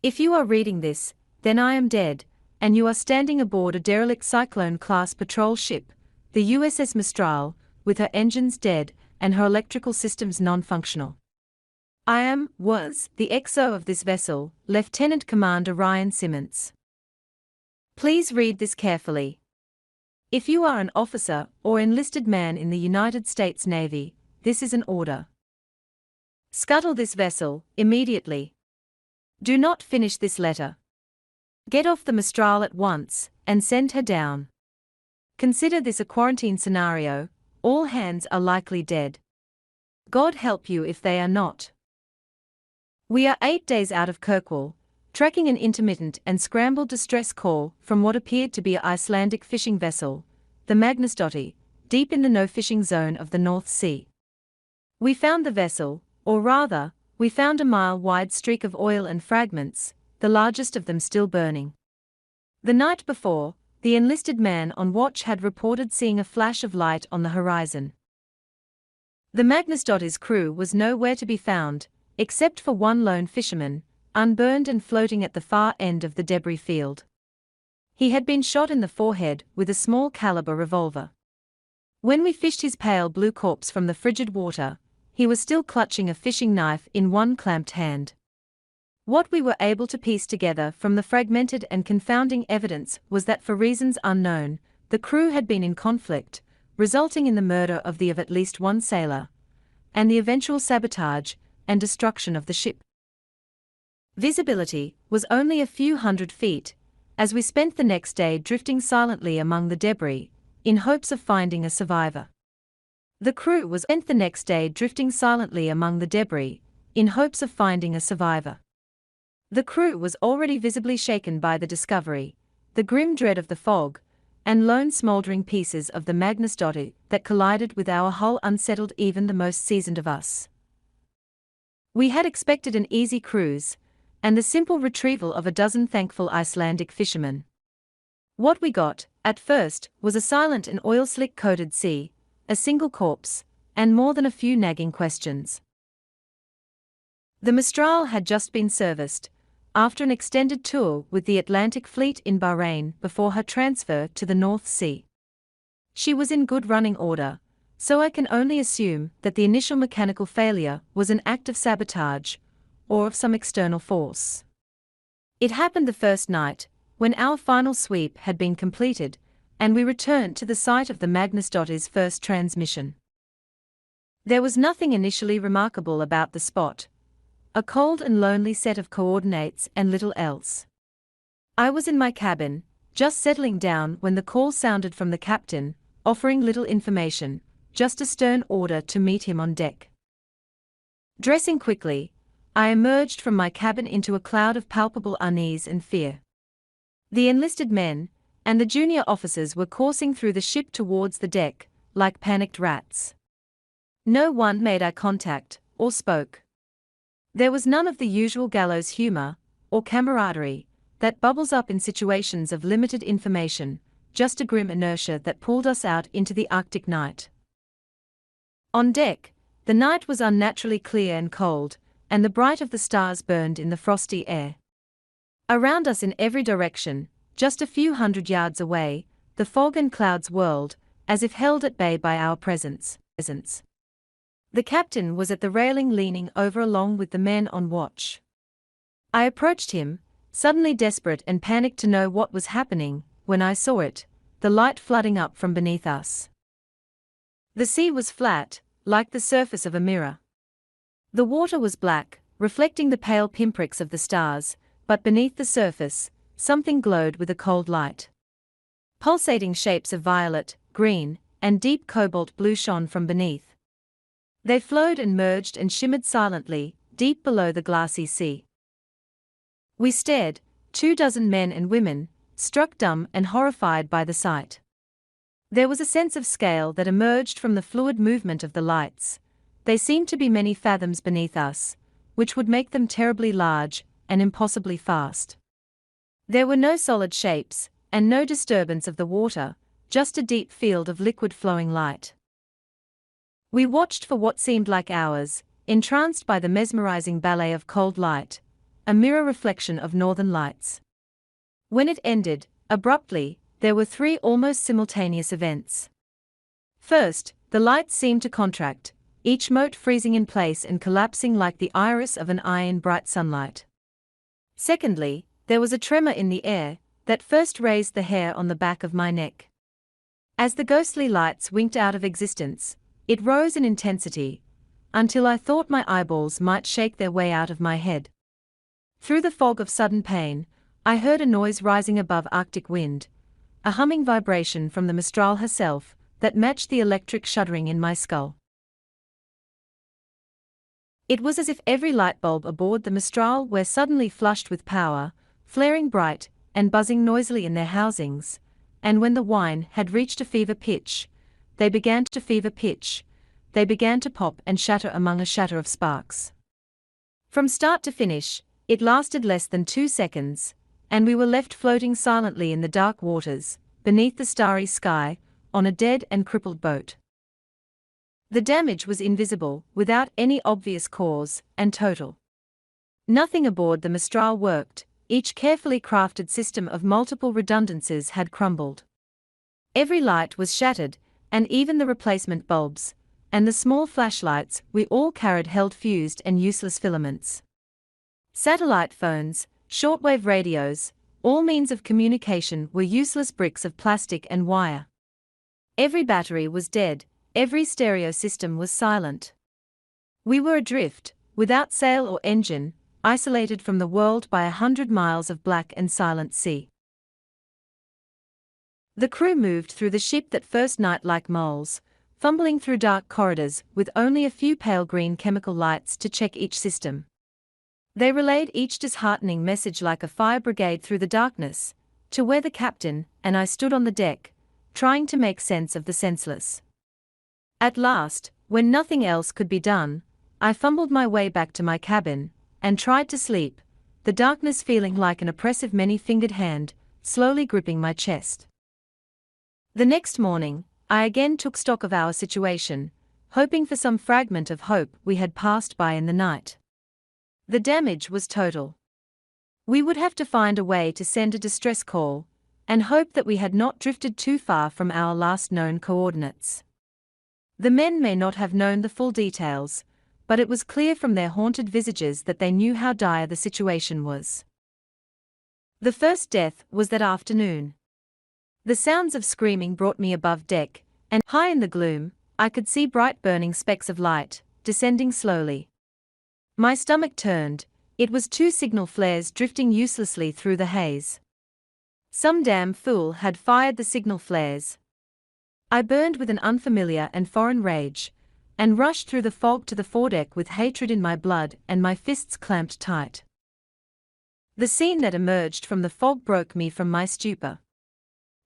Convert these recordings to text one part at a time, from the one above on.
If you are reading this, then I am dead, and you are standing aboard a derelict Cyclone-class patrol ship, the USS Mistral, with her engines dead and her electrical systems non-functional. I was the XO of this vessel, Lieutenant Commander Ryan Simmons. Please read this carefully. If you are an officer or enlisted man in the United States Navy, this is an order. Scuttle this vessel, immediately. Do not finish this letter. Get off the Mistral at once, and send her down. Consider this a quarantine scenario, all hands are likely dead. God help you if they are not. We are 8 days out of Kirkwall, tracking an intermittent and scrambled distress call from what appeared to be an Icelandic fishing vessel, the Magnusdóttir, deep in the no-fishing zone of the North Sea. We found the vessel, or rather, we found a mile-wide streak of oil and fragments, the largest of them still burning. The night before, the enlisted man on watch had reported seeing a flash of light on the horizon. The Magnusdóttir's crew was nowhere to be found, except for one lone fisherman, unburned and floating at the far end of the debris field. He had been shot in the forehead with a small-caliber revolver. When we fished his pale blue corpse from the frigid water, he was still clutching a fishing knife in one clamped hand. What we were able to piece together from the fragmented and confounding evidence was that for reasons unknown, the crew had been in conflict, resulting in the murder of at least one sailor, and the eventual sabotage and destruction of the ship. Visibility was only a few hundred feet, as we spent the next day drifting silently among the debris, in hopes of finding a survivor. The crew was spent the next day drifting silently among the debris, in hopes of finding a survivor. The crew was already visibly shaken by the discovery, the grim dread of the fog, and lone smoldering pieces of the Magnusdóttir that collided with our hull unsettled even the most seasoned of us. We had expected an easy cruise, and the simple retrieval of a dozen thankful Icelandic fishermen. What we got, at first, was a silent and oil-slick-coated sea, a single corpse, and more than a few nagging questions. The Mistral had just been serviced, after an extended tour with the Atlantic Fleet in Bahrain before her transfer to the North Sea. She was in good running order, so I can only assume that the initial mechanical failure was an act of sabotage, or of some external force. It happened the first night, when our final sweep had been completed, and we returned to the site of the Magnusdóttir's first transmission. There was nothing initially remarkable about the spot, a cold and lonely set of coordinates and little else. I was in my cabin, just settling down when the call sounded from the captain, offering little information, just a stern order to meet him on deck. Dressing quickly, I emerged from my cabin into a cloud of palpable unease and fear. The enlisted men and the junior officers were coursing through the ship towards the deck, like panicked rats. No one made eye contact, or spoke. There was none of the usual gallows humor, or camaraderie, that bubbles up in situations of limited information, just a grim inertia that pulled us out into the Arctic night. On deck, the night was unnaturally clear and cold, and the bright of the stars burned in the frosty air. Around us in every direction, just a few hundred yards away, the fog and clouds whirled, as if held at bay by our presence. The captain was at the railing leaning over along with the men on watch. I approached him, suddenly desperate and panicked to know what was happening, when I saw it, the light flooding up from beneath us. The sea was flat, like the surface of a mirror. The water was black, reflecting the pale pinpricks of the stars, but beneath the surface, something glowed with a cold light. Pulsating shapes of violet, green, and deep cobalt blue shone from beneath. They flowed and merged and shimmered silently, deep below the glassy sea. We stared, 24 men and women, struck dumb and horrified by the sight. There was a sense of scale that emerged from the fluid movement of the lights. They seemed to be many fathoms beneath us, which would make them terribly large and impossibly fast. There were no solid shapes, and no disturbance of the water, just a deep field of liquid flowing light. We watched for what seemed like hours, entranced by the mesmerizing ballet of cold light, a mirror reflection of northern lights. When it ended, abruptly, there were three almost simultaneous events. First, the lights seemed to contract, each mote freezing in place and collapsing like the iris of an eye in bright sunlight. Secondly, there was a tremor in the air that first raised the hair on the back of my neck. As the ghostly lights winked out of existence, it rose in intensity, until I thought my eyeballs might shake their way out of my head. Through the fog of sudden pain, I heard a noise rising above Arctic wind, a humming vibration from the Mistral herself that matched the electric shuddering in my skull. It was as if every light bulb aboard the Mistral were suddenly flushed with power, flaring bright and buzzing noisily in their housings, and when the whine had reached a fever pitch, they began to pop and shatter among a shatter of sparks. From start to finish, it lasted less than 2 seconds, and we were left floating silently in the dark waters, beneath the starry sky, on a dead and crippled boat. The damage was invisible, without any obvious cause, and total. Nothing aboard the Mistral worked, each carefully crafted system of multiple redundancies had crumbled. Every light was shattered, and even the replacement bulbs, and the small flashlights we all carried held fused and useless filaments. Satellite phones, shortwave radios, all means of communication were useless bricks of plastic and wire. Every battery was dead, every stereo system was silent. We were adrift, without sail or engine, isolated from the world by 100 miles of black and silent sea. The crew moved through the ship that first night like moles, fumbling through dark corridors with only a few pale green chemical lights to check each system. They relayed each disheartening message like a fire brigade through the darkness, to where the captain and I stood on the deck, trying to make sense of the senseless. At last, when nothing else could be done, I fumbled my way back to my cabin, and tried to sleep, the darkness feeling like an oppressive many-fingered hand, slowly gripping my chest. The next morning, I again took stock of our situation, hoping for some fragment of hope we had passed by in the night. The damage was total. We would have to find a way to send a distress call, and hope that we had not drifted too far from our last known coordinates. The men may not have known the full details, but it was clear from their haunted visages that they knew how dire the situation was. The first death was that afternoon. The sounds of screaming brought me above deck, and high in the gloom, I could see bright burning specks of light, descending slowly. My stomach turned, it was 2 signal flares drifting uselessly through the haze. Some damn fool had fired the signal flares. I burned with an unfamiliar and foreign rage, and rushed through the fog to the foredeck with hatred in my blood and my fists clamped tight. The scene that emerged from the fog broke me from my stupor.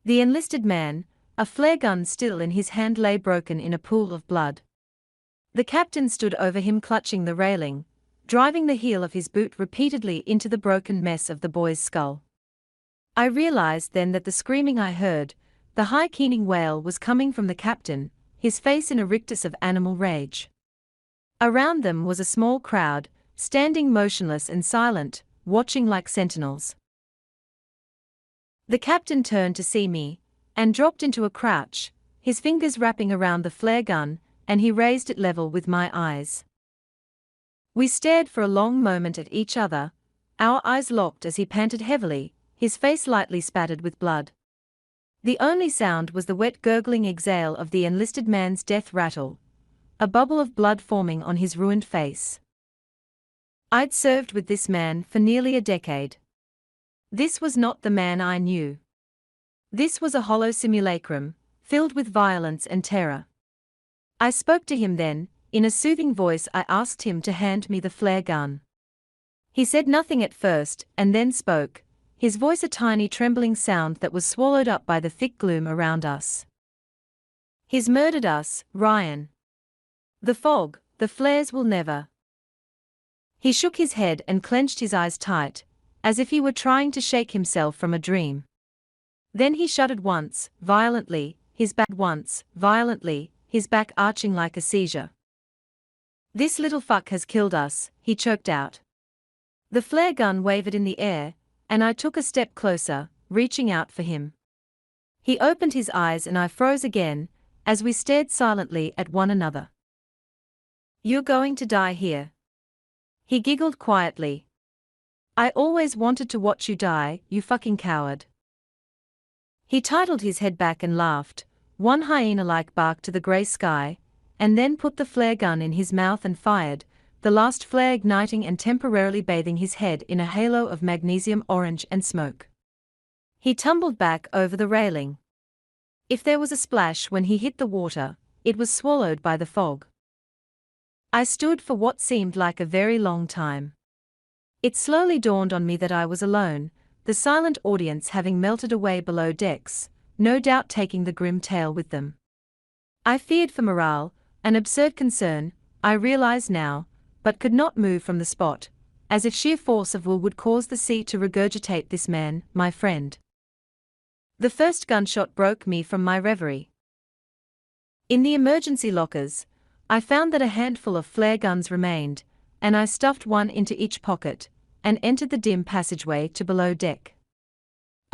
The enlisted man, a flare gun still in his hand, lay broken in a pool of blood. The captain stood over him clutching the railing, driving the heel of his boot repeatedly into the broken mess of the boy's skull. I realized then that the screaming I heard, the high keening wail, was coming from the captain, his face in a rictus of animal rage. Around them was a small crowd, standing motionless and silent, watching like sentinels. The captain turned to see me, and dropped into a crouch, his fingers wrapping around the flare gun, and he raised it level with my eyes. We stared for a long moment at each other, our eyes locked as he panted heavily, his face lightly spattered with blood. The only sound was the wet gurgling exhale of the enlisted man's death rattle, a bubble of blood forming on his ruined face. I'd served with this man for nearly a decade. This was not the man I knew. This was a hollow simulacrum, filled with violence and terror. I spoke to him then, in a soothing voice. I asked him to hand me the flare gun. He said nothing at first, and then spoke, his voice a tiny trembling sound that was swallowed up by the thick gloom around us. He's murdered us, Ryan. The fog, the flares will never. He shook his head and clenched his eyes tight, as if he were trying to shake himself from a dream. Then he shuddered once, violently, his back arching like a seizure. "This little fuck has killed us," he choked out. The flare gun wavered in the air, and I took a step closer, reaching out for him. He opened his eyes and I froze again, as we stared silently at one another. "You're going to die here." He giggled quietly. "I always wanted to watch you die, you fucking coward." He titled his head back and laughed, one hyena-like bark to the grey sky, and then put the flare gun in his mouth and fired, the last flare igniting and temporarily bathing his head in a halo of magnesium orange and smoke. He tumbled back over the railing. If there was a splash when he hit the water, it was swallowed by the fog. I stood for what seemed like a very long time. It slowly dawned on me that I was alone, the silent audience having melted away below decks, no doubt taking the grim tale with them. I feared for morale, an absurd concern, I realized now, but could not move from the spot, as if sheer force of will would cause the sea to regurgitate this man, my friend. The first gunshot broke me from my reverie. In the emergency lockers, I found that a handful of flare guns remained, and I stuffed one into each pocket, and entered the dim passageway to below deck.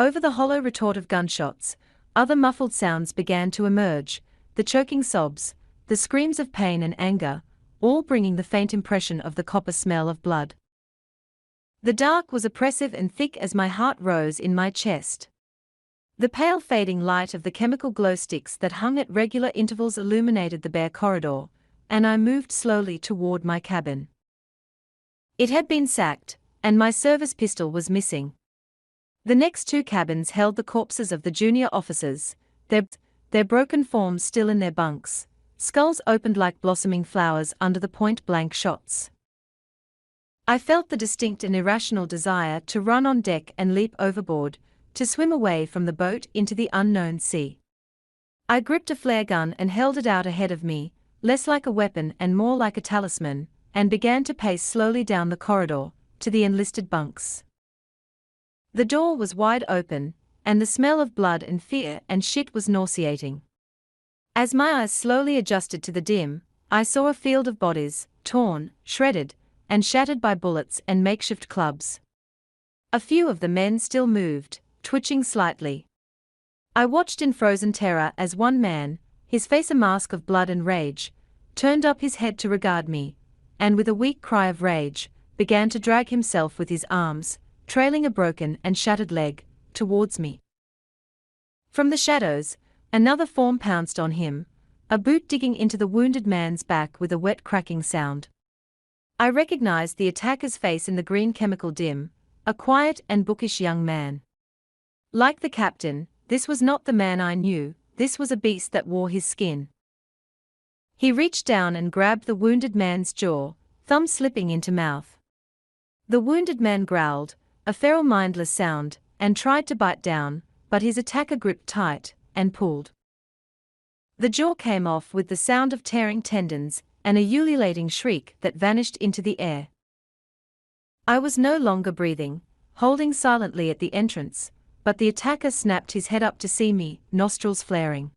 Over the hollow retort of gunshots, other muffled sounds began to emerge, the choking sobs, the screams of pain and anger, all bringing the faint impression of the copper smell of blood. The dark was oppressive and thick as my heart rose in my chest. The pale fading light of the chemical glow sticks that hung at regular intervals illuminated the bare corridor, and I moved slowly toward my cabin. It had been sacked, and my service pistol was missing. The next two cabins held the corpses of the junior officers, their broken forms still in their bunks, skulls opened like blossoming flowers under the point-blank shots. I felt the distinct and irrational desire to run on deck and leap overboard, to swim away from the boat into the unknown sea. I gripped a flare gun and held it out ahead of me, less like a weapon and more like a talisman, and began to pace slowly down the corridor, to the enlisted bunks. The door was wide open, and the smell of blood and fear and shit was nauseating. As my eyes slowly adjusted to the dim, I saw a field of bodies, torn, shredded, and shattered by bullets and makeshift clubs. A few of the men still moved, twitching slightly. I watched in frozen terror as one man, his face a mask of blood and rage, turned up his head to regard me, and with a weak cry of rage, began to drag himself with his arms, trailing a broken and shattered leg, towards me. From the shadows, another form pounced on him, a boot digging into the wounded man's back with a wet cracking sound. I recognized the attacker's face in the green chemical dim, a quiet and bookish young man. Like the captain, this was not the man I knew, this was a beast that wore his skin. He reached down and grabbed the wounded man's jaw, thumb slipping into mouth. The wounded man growled, a feral mindless sound, and tried to bite down, but his attacker gripped tight, and pulled. The jaw came off with the sound of tearing tendons, and a ululating shriek that vanished into the air. I was no longer breathing, holding silently at the entrance, but the attacker snapped his head up to see me, nostrils flaring.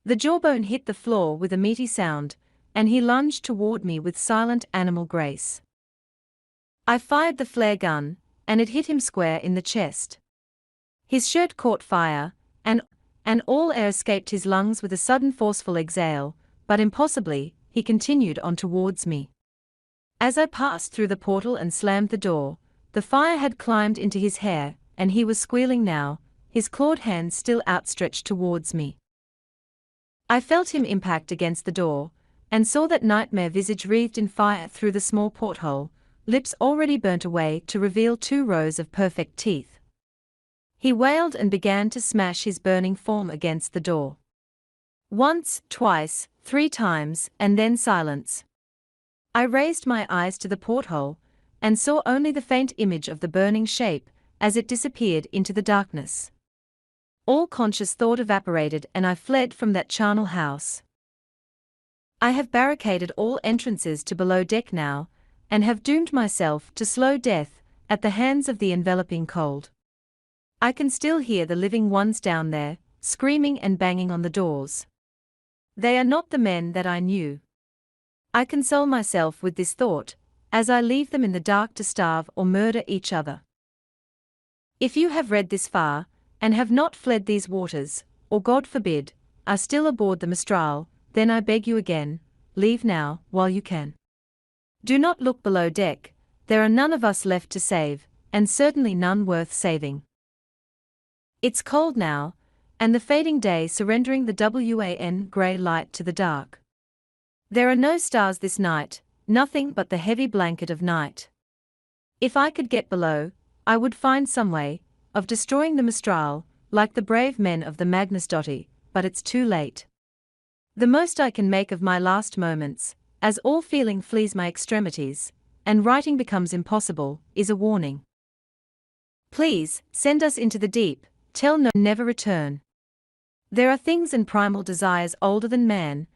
The jawbone hit the floor with a meaty sound, and he lunged toward me with silent animal grace. I fired the flare gun, and it hit him square in the chest. His shirt caught fire, and all air escaped his lungs with a sudden forceful exhale, but impossibly, he continued on towards me. As I passed through the portal and slammed the door, the fire had climbed into his hair, and he was squealing now, his clawed hands still outstretched towards me. I felt him impact against the door, and saw that nightmare visage wreathed in fire through the small porthole, lips already burnt away to reveal 2 rows of perfect teeth. He wailed and began to smash his burning form against the door. Once, twice, 3 times, and then silence. I raised my eyes to the porthole, and saw only the faint image of the burning shape, as it disappeared into the darkness. All conscious thought evaporated and I fled from that charnel house. I have barricaded all entrances to below deck now, and have doomed myself to slow death, at the hands of the enveloping cold. I can still hear the living ones down there, screaming and banging on the doors. They are not the men that I knew. I console myself with this thought, as I leave them in the dark to starve or murder each other. If you have read this far, and have not fled these waters, or God forbid, are still aboard the Mistral, then I beg you again, leave now, while you can. Do not look below deck, there are none of us left to save, and certainly none worth saving. It's cold now, and the fading day surrendering the grey light to the dark. There are no stars this night, nothing but the heavy blanket of night. If I could get below, I would find some way of destroying the Mistral, like the brave men of the Magnus Dotti, but it's too late. The most I can make of my last moments, as all feeling flees my extremities, and writing becomes impossible, is a warning. Please, send us into the deep, tell no, never return. There are things and primal desires older than man,